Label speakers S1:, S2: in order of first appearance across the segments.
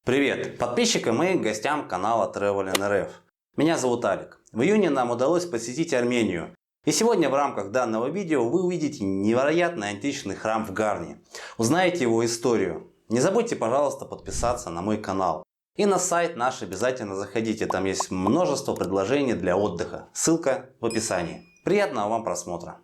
S1: Привет подписчикам и гостям канала Travel.ru. Меня зовут Алик. В июне нам удалось посетить Армению. И сегодня в рамках данного видео вы увидите невероятный античный храм в Гарне. Узнаете его историю. Не забудьте, пожалуйста, подписаться на мой канал. И на сайт наш обязательно заходите. Там есть множество предложений для отдыха. Ссылка в описании. Приятного вам просмотра.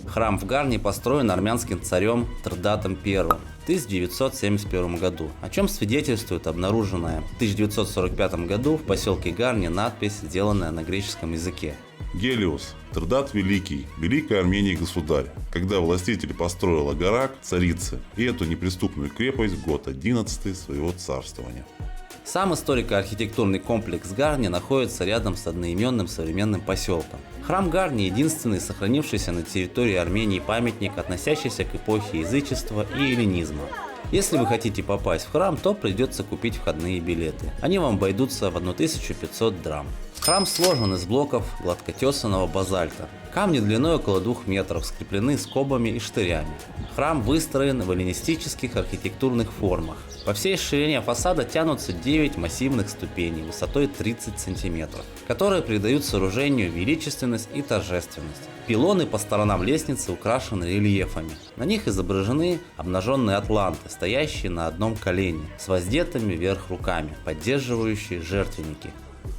S1: Храм в Гарне построен армянским царем Трдатом I в 1971 году, о чем свидетельствует обнаруженная в 1945 году в поселке Гарни надпись, сделанная на греческом языке.
S2: Гелиос, Трдат Великий, Великой Армении государь, когда властитель построил Агарак, царицы, и эту неприступную крепость в год 11 своего царствования.
S1: Сам историко-архитектурный комплекс Гарни находится рядом с одноименным современным поселком. Храм Гарни – единственный сохранившийся на территории Армении памятник, относящийся к эпохе язычества и эллинизма. Если вы хотите попасть в храм, то придется купить входные билеты. Они вам обойдутся в 1500 драм. Храм сложен из блоков гладкотесанного базальта. Камни длиной около 2 метров скреплены скобами и штырями. Храм выстроен в эллинистических архитектурных формах. По всей ширине фасада тянутся 9 массивных ступеней высотой 30 сантиметров, которые придают сооружению величественность и торжественность. Пилоны по сторонам лестницы украшены рельефами. На них изображены обнаженные атланты, стоящие на одном колене, с воздетыми вверх руками, поддерживающие жертвенники.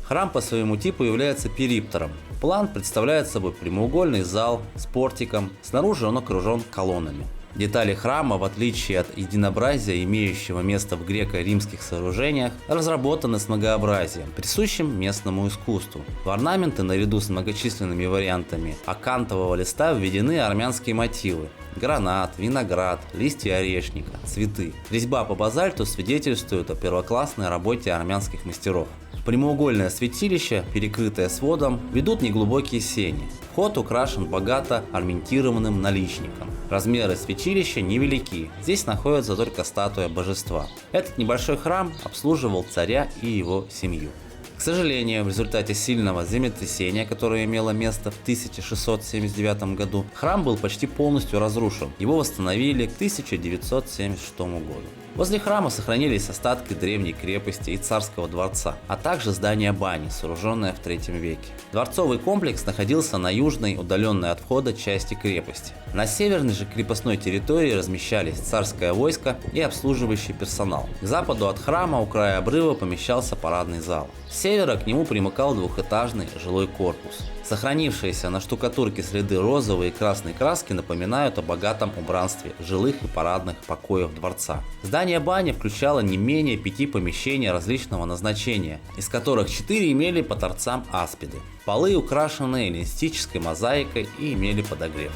S1: Храм по своему типу является периптером. План представляет собой прямоугольный зал с портиком, снаружи он окружен колоннами. Детали храма, в отличие от единообразия, имеющего место в греко-римских сооружениях, разработаны с многообразием, присущим местному искусству. В орнаменты, наряду с многочисленными вариантами акантового листа, введены армянские мотивы: гранат, виноград, листья орешника, цветы. Резьба по базальту свидетельствует о первоклассной работе армянских мастеров. Прямоугольное святилище, перекрытое сводом, ведут неглубокие сени. Вход украшен богато орнаментированным наличником. Размеры святилища невелики, здесь находится только статуя божества. Этот небольшой храм обслуживал царя и его семью. К сожалению, в результате сильного землетрясения, которое имело место в 1679 году, храм был почти полностью разрушен. Его восстановили к 1976 году. Возле храма сохранились остатки древней крепости и царского дворца, а также здание бани, сооруженное в III веке. Дворцовый комплекс находился на южной, удаленной от входа части крепости. На северной же крепостной территории размещались царское войско и обслуживающий персонал. К западу от храма у края обрыва помещался парадный зал. С севера к нему примыкал двухэтажный жилой корпус. Сохранившиеся на штукатурке следы розовой и красной краски напоминают о богатом убранстве жилых и парадных покоев дворца. Здание бани включало не менее 5 помещений различного назначения, из которых 4 имели по торцам аспиды. Полы украшены эллинистической мозаикой и имели подогрев.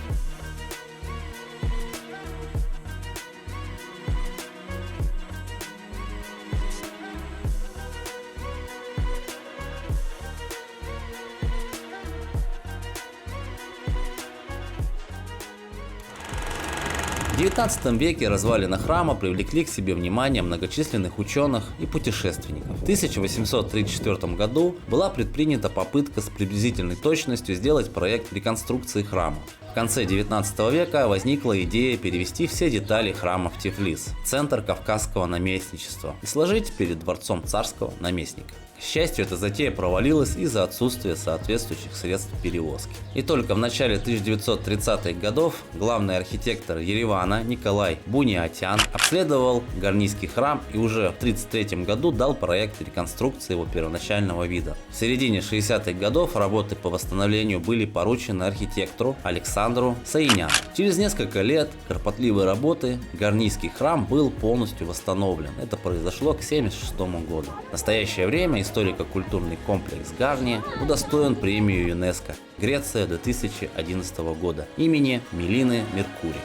S1: В XIX веке развалины храма привлекли к себе внимание многочисленных ученых и путешественников. В 1834 году была предпринята попытка с приблизительной точностью сделать проект реконструкции храма. В конце XIX века возникла идея перевести все детали храма в Тифлис, центр кавказского наместничества, и сложить перед дворцом царского наместника. К счастью, эта затея провалилась из-за отсутствия соответствующих средств перевозки. И только в начале 1930-х годов главный архитектор Еревана Николай Буниатян обследовал Гарнийский храм и уже в 1933 году дал проект реконструкции его первоначального вида. В середине 60-х годов работы по восстановлению были поручены архитектору Александру Саиняну. Через несколько лет кропотливой работы Гарнийский храм был полностью восстановлен. Это произошло к 1976 году. В настоящее время историко-культурный комплекс Гарни удостоен премию ЮНЕСКО Греция 2011 года имени Мелины Меркури.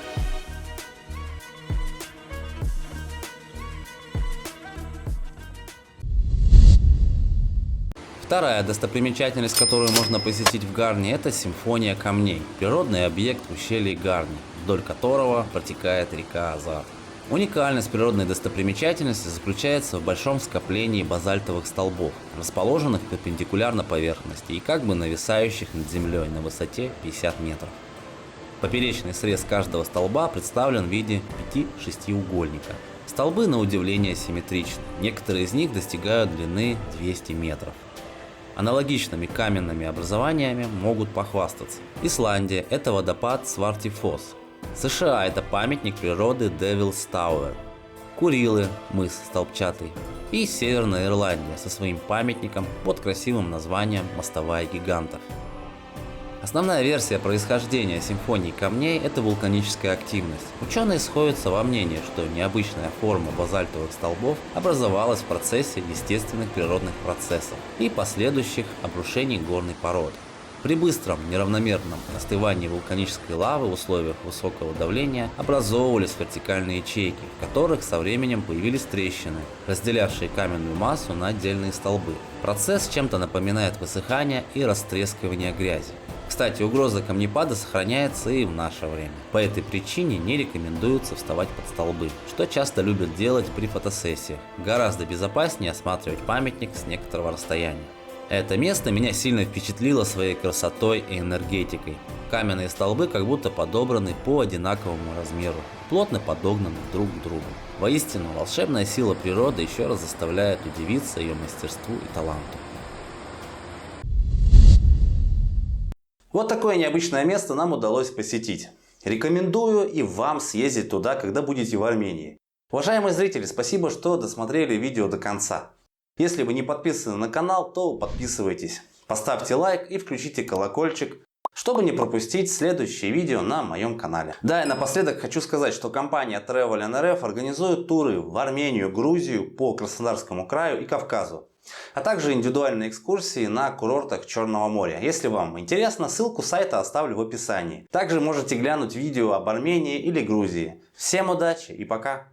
S1: Вторая достопримечательность, которую можно посетить в Гарни, это Симфония камней, природный объект в ущелье Гарни, вдоль которого протекает река Азар. Уникальность природной достопримечательности заключается в большом скоплении базальтовых столбов, расположенных перпендикулярно поверхности и как бы нависающих над землей на высоте 50 метров. Поперечный срез каждого столба представлен в виде 5 шестиугольника. Столбы на удивление симметричны, некоторые из них достигают длины 200 метров. Аналогичными каменными образованиями могут похвастаться Исландия – это водопад Свартифос, США – это памятник природы Devil's Tower, Курилы – мыс Столбчатый, и Северная Ирландия со своим памятником под красивым названием Мостовая гигантов. Основная версия происхождения симфонии камней – это вулканическая активность. Ученые сходятся во мнении, что необычная форма базальтовых столбов образовалась в процессе естественных природных процессов и последующих обрушений горной породы. При быстром неравномерном остывании вулканической лавы в условиях высокого давления образовывались вертикальные ячейки, в которых со временем появились трещины, разделявшие каменную массу на отдельные столбы. Процесс чем-то напоминает высыхание и растрескивание грязи. Кстати, угроза камнепада сохраняется и в наше время. По этой причине не рекомендуется вставать под столбы, что часто любят делать при фотосессиях. Гораздо безопаснее осматривать памятник с некоторого расстояния. Это место меня сильно впечатлило своей красотой и энергетикой. Каменные столбы как будто подобраны по одинаковому размеру, плотно подогнаны друг к другу. Воистину, волшебная сила природы еще раз заставляет удивиться ее мастерству и таланту. Вот такое необычное место нам удалось посетить. Рекомендую и вам съездить туда, когда будете в Армении. Уважаемые зрители, спасибо, что досмотрели видео до конца. Если вы не подписаны на канал, то подписывайтесь. Поставьте лайк и включите колокольчик, чтобы не пропустить следующие видео на моем канале. Да, и напоследок хочу сказать, что компания Travel NRF организует туры в Армению, Грузию, по Краснодарскому краю и Кавказу, а также индивидуальные экскурсии на курортах Черного моря. Если вам интересно, ссылку сайта оставлю в описании. Также можете глянуть видео об Армении или Грузии. Всем удачи и пока!